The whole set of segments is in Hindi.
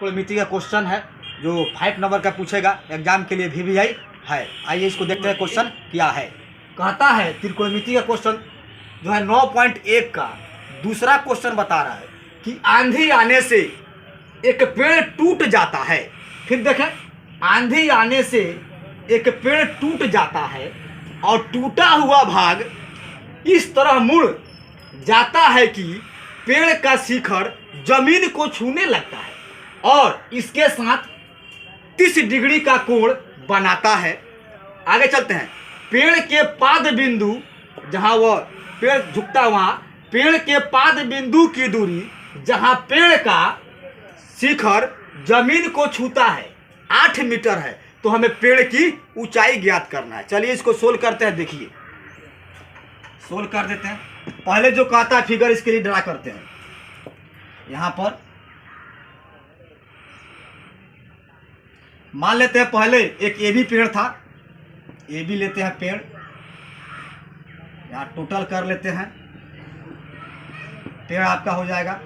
त्रिकोणमिति का क्वेश्चन है जो 5 नंबर का पूछेगा एग्जाम के लिए VVI है। आइए इसको देखते हैं क्वेश्चन क्या है। कहता है त्रिकोणमिति का क्वेश्चन जो है 9.1 का दूसरा क्वेश्चन बता रहा है कि आंधी आने से एक पेड़ टूट जाता है। फिर देखें, आंधी आने से एक पेड़ टूट जाता है और टूटा हुआ भाग इस तरह मुड़ जाता है कि पेड़ का शिखर जमीन को छूने लगता है और इसके साथ 30 डिग्री का कोण बनाता है। आगे चलते हैं। पेड़ के पाद बिंदु, जहां वह पेड़ झुकता वहां पेड़ के पाद बिंदु की दूरी जहां पेड़ का शिखर जमीन को छूता है 8 मीटर है। तो हमें पेड़ की ऊंचाई ज्ञात करना है। चलिए इसको सोल्व करते हैं। देखिए सोल्व कर देते हैं। पहले जो कहता है फिगर इसके लिए ड्रा करते हैं। यहां पर मान लेते हैं पहले एक AB पेड़ था। AB लेते हैं पेड़, यहां टोटल कर लेते हैं। पेड़ आपका हो जाएगा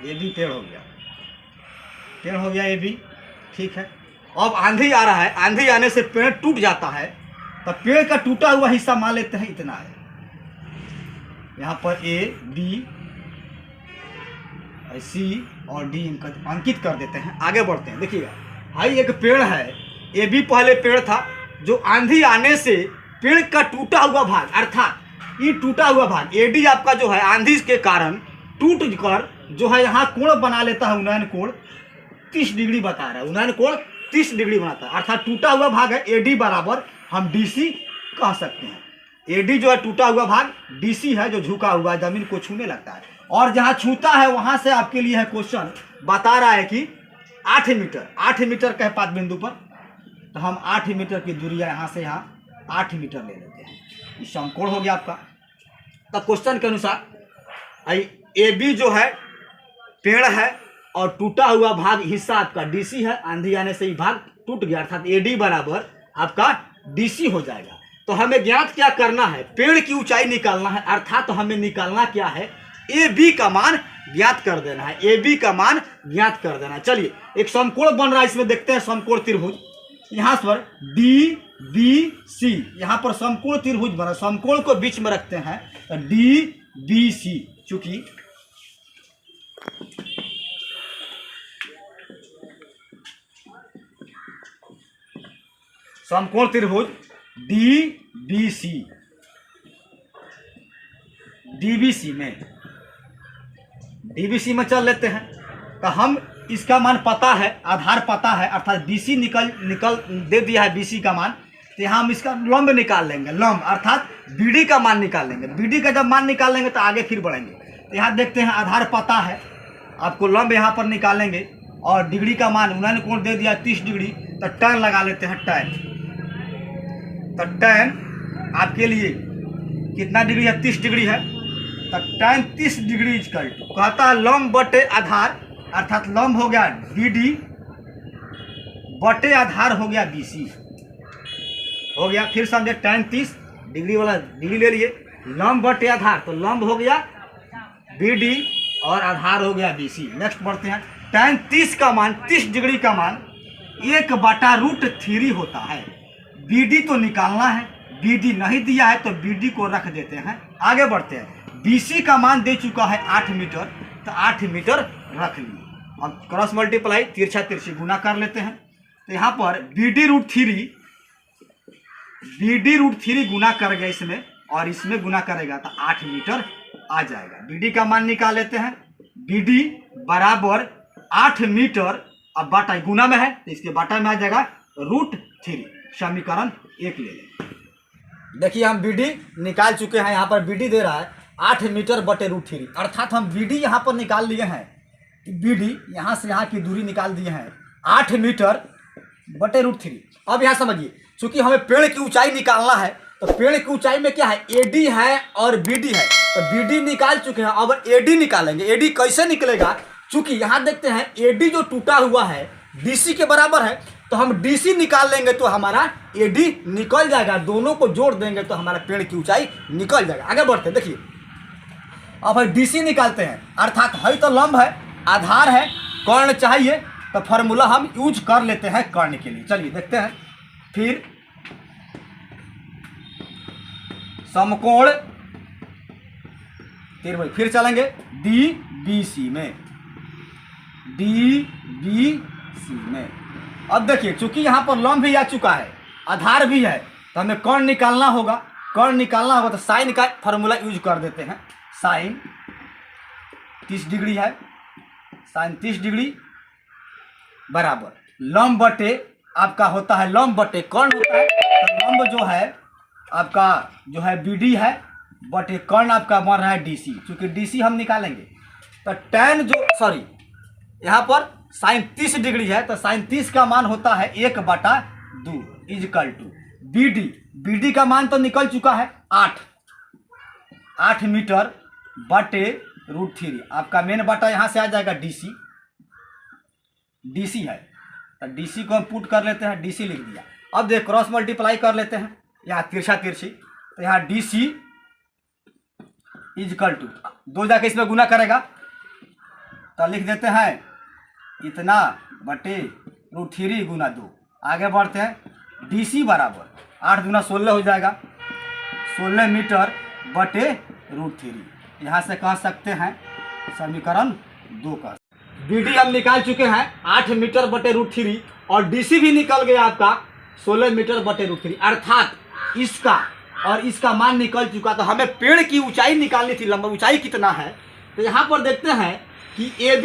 AB पेड़ हो गया, पेड़ हो गया AB, ठीक है। अब आंधी आ रहा है, आंधी आने से पेड़ टूट जाता है तो पेड़ का टूटा हुआ हिस्सा मान लेते हैं इतना है। यहाँ पर A, B, C और D इनका अंकित कर देते हैं। आगे बढ़ते हैं। देखिएगा भाई, एक पेड़ है AB पहले पेड़ था जो आंधी आने से पेड़ का टूटा हुआ भाग, अर्थात ये टूटा हुआ भाग AD आपका जो है आंधी के कारण टूट कर जो है यहाँ कोण बना लेता है। उन्नयन कोण 30 डिग्री बता रहा है। उन्नयन कोण 30 डिग्री बनाता है, अर्थात टूटा हुआ भाग है AD बराबर हम DC कह सकते हैं। AD जो है टूटा हुआ भाग, DC है जो झुका हुआ जमीन को छूने लगता है। और जहाँ छूता है वहां से आपके लिए है क्वेश्चन बता रहा है कि 8 मीटर का है पाद बिंदु पर। तो हम 8 मीटर की दूरी यहाँ से यहाँ 8 मीटर ले लेते हैं। ये समकोण हो गया आपका। तो क्वेश्चन के अनुसार AB जो है पेड़ है और टूटा हुआ भाग हिस्सा आपका DC है। आंधी आने से ये भाग टूट गया, अर्थात AD बराबर आपका DC हो जाएगा। तो हमें ज्ञात क्या करना है? पेड़ की ऊंचाई निकालना है, अर्थात तो हमें निकालना क्या है? AB का मान ज्ञात कर देना है। AB का मान ज्ञात कर देना है। चलिए एक समकोण बन रहा है, इसमें देखते हैं। समकोण त्रिभुज यहाँ पर DBC, यहाँ पर समकोण त्रिभुज बना, समकोण को बीच में रखते हैं तो DBC। चूंकि समकोण त्रिभुज DBC में चल लेते हैं तो हम इसका मान पता है, आधार पता है, अर्थात BC निकल दे दिया है BC का मान। तो यहाँ हम इसका लंब निकाल लेंगे, लंब अर्थात BD का मान निकाल लेंगे। BD का जब मान निकाल लेंगे तो आगे फिर बढ़ेंगे। तो यहाँ देखते हैं आधार पता है, आपको लंब यहाँ पर निकालेंगे और डिग्री का मान उन्होंने कोण दे दिया 30 डिग्री। तो टैन लगा लेते हैं, टैन। तो टैन आपके लिए कितना डिग्री है? 30 डिग्री है। तो टैन 30 डिग्री इक्वल टू कहता है लंब बटे आधार, अर्थात लंब हो गया BD बटे आधार हो गया BC हो गया। फिर समझे टैन 30 डिग्री वाला डिग्री ले लिए, लंब बटे आधार, तो लंब हो गया BD और आधार हो गया BC। नेक्स्ट बढ़ते हैं। टैन 30 का मान, 30 डिग्री का मान 1/√3 होता है। BD तो निकालना है, BD नहीं दिया है तो BD को रख देते हैं। आगे बढ़ते हैं। BC का मान दे चुका है 8 मीटर, तो 8 मीटर रख लिए। अब क्रॉस मल्टीप्लाई, तिरछा तिरछी गुना कर लेते हैं। तो यहाँ पर BD√3 गुना करेगा इसमें और इसमें गुना करेगा तो 8 मीटर आ जाएगा। BD का मान निकाल लेते हैं। BD बराबर 8 मीटर, अब बाटा गुना में है तो इसके बाटा में आ जाएगा √3। समीकरण 1 ले लें। देखिए हम BD निकाल चुके हैं। यहाँ पर BD दे रहा है 8 मीटर बटे √3, अर्थात हम BD यहाँ पर निकाल लिए हैं। BD यहाँ से यहाँ की दूरी निकाल दिए हैं 8 मीटर बटे √3। अब यहाँ समझिए, चूंकि हमें पेड़ की ऊंचाई निकालना है तो पेड़ की ऊंचाई में क्या है? AD है और BD है। तो BD निकाल चुके हैं, अब AD निकालेंगे। AD कैसे निकलेगा? चूंकि यहाँ देखते हैं AD जो टूटा हुआ है DC के बराबर है, तो हम DC निकाल लेंगे तो हमारा AD निकल जाएगा। दोनों को जोड़ देंगे तो हमारा पेड़ की ऊंचाई निकल जाएगा। आगे बढ़ते हैं। देखिए अब भाई डीसी निकालते हैं, अर्थात है तो लंब है, आधार है, कर्ण चाहिए, तो फार्मूला हम यूज कर लेते हैं कर्ण के लिए। चलिए देखते हैं। फिर समकोण फिर चलेंगे डी बी सी में, डी बी सी में। अब देखिए चूंकि यहाँ पर लंब भी आ चुका है, आधार भी है, तो हमें कर्ण निकालना होगा। कर्ण निकालना होगा तो साइन का फार्मूला यूज कर देते हैं। साइन 30 डिग्री है, साइन 30 डिग्री बराबर लंब बटे आपका होता है, लंब बटे कर्ण होता है। तो लंब जो है आपका जो है बीडी है, बटे कर्ण आपका बन रहा है डीसी। चूंकि डीसी हम निकालेंगे तो tan जो यहाँ पर साइन 30 डिग्री है, तो साइन 30 का मान होता है 1/2 इजकल टू बीडी। बीडी का मान तो निकल चुका है 8 मीटर बटे √3। आपका मेन बटा यहाँ से आ जाएगा डीसी, डीसी है तो डीसी को हम पुट कर लेते हैं, डीसी लिख दिया। अब देख क्रॉस मल्टीप्लाई कर लेते हैं, यहाँ तिरछा तिरछी, तो यहाँ डीसी इजकल टू 2 जाके इसमें गुना करेगा तो लिख देते हैं इतना बटे √3 गुना 2। आगे बढ़ते हैं। डीसी बराबर 8 गुना 16 हो जाएगा, 16 मीटर बटे √3। यहाँ से कह सकते हैं समीकरण 2 का। बीडी हम निकाल चुके हैं 8 मीटर बटे √3 और डीसी भी निकल गया आपका 16 मीटर बटे √3, अर्थात इसका और इसका मान निकल चुका। तो हमें पेड़ की ऊंचाई निकालनी थी, लंबा ऊंचाई कितना है। तो यहाँ पर देखते हैं कि ए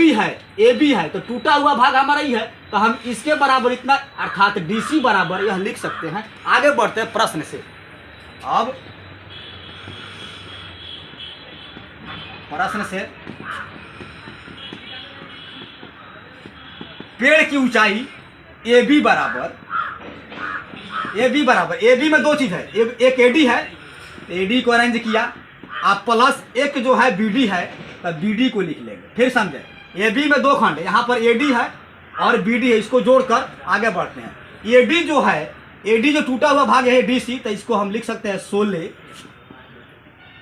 बी है तो टूटा हुआ भाग हमारा ही है, तो हम इसके बराबर इतना अर्थात डीसी बराबर यह लिख सकते हैं। आगे बढ़ते हैं प्रश्न से। अब प्रश्न से पेड़ की ऊंचाई ए बी बराबर ए बी में 2 चीज है, एक एडी है, एडी को अरेंज किया, आप प्लस एक जो है बीडी है तो बीडी को लिख लेंगे। फिर समझे ए बी में 2 खंड, यहाँ पर एडी है और बीडी है, इसको जोड़कर आगे बढ़ते हैं। एडी जो है, एडी जो टूटा हुआ भाग है डीसी, तो इसको हम लिख सकते हैं 16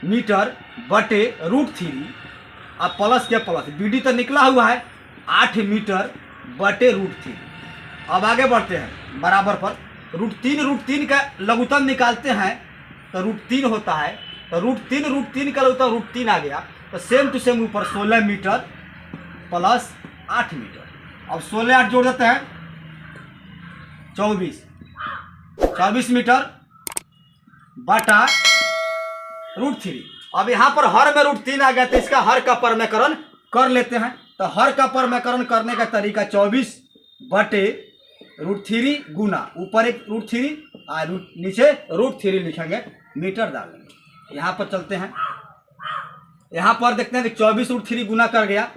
मीटर बटे √3 अब प्लस के प्लस बीडी तो निकला हुआ है 8 मीटर बटे √3। अब आगे बढ़ते हैं बराबर पर √3 का लघुत्तम निकालते हैं तो √3 होता है, तो √3 का लघुत्तम √3 आ गया, तो सेम टू सेम ऊपर 16 मीटर प्लस 8 मीटर। अब 16 8 जोड़ देते हैं 24 मीटर बटा √3। अब यहाँ पर हर में √3 आ गया, तो इसका हर का परमेकरण कर लेते हैं। तो हर का परमेकरण करने का तरीका 24 बटे √3 गुना ऊपर एक √3 और नीचे √3 लिखेंगे, मीटर डालेंगे। यहाँ पर चलते हैं, यहाँ पर देखते हैं कि 24 √3 गुना कर गया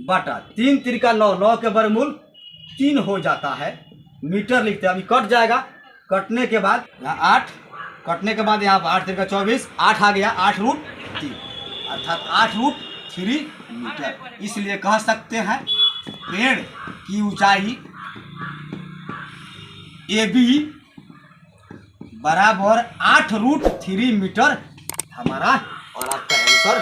बटा 3 तिरिका 9, 9 के वर्गमूल 3 हो जाता है, मीटर लिखते हैं। अभी कट जाएगा, कटने के बाद यहाँ 8, कटने के बाद यहाँ पर 8 तिरिका 24, 8 आ गया, 8 √3 अर्थात 8 √3 मीटर। इसलिए कह सकते हैं पेड़ की ऊंचाई ए बी बराबर 8 √3 मीटर हमारा, और आपका आंसर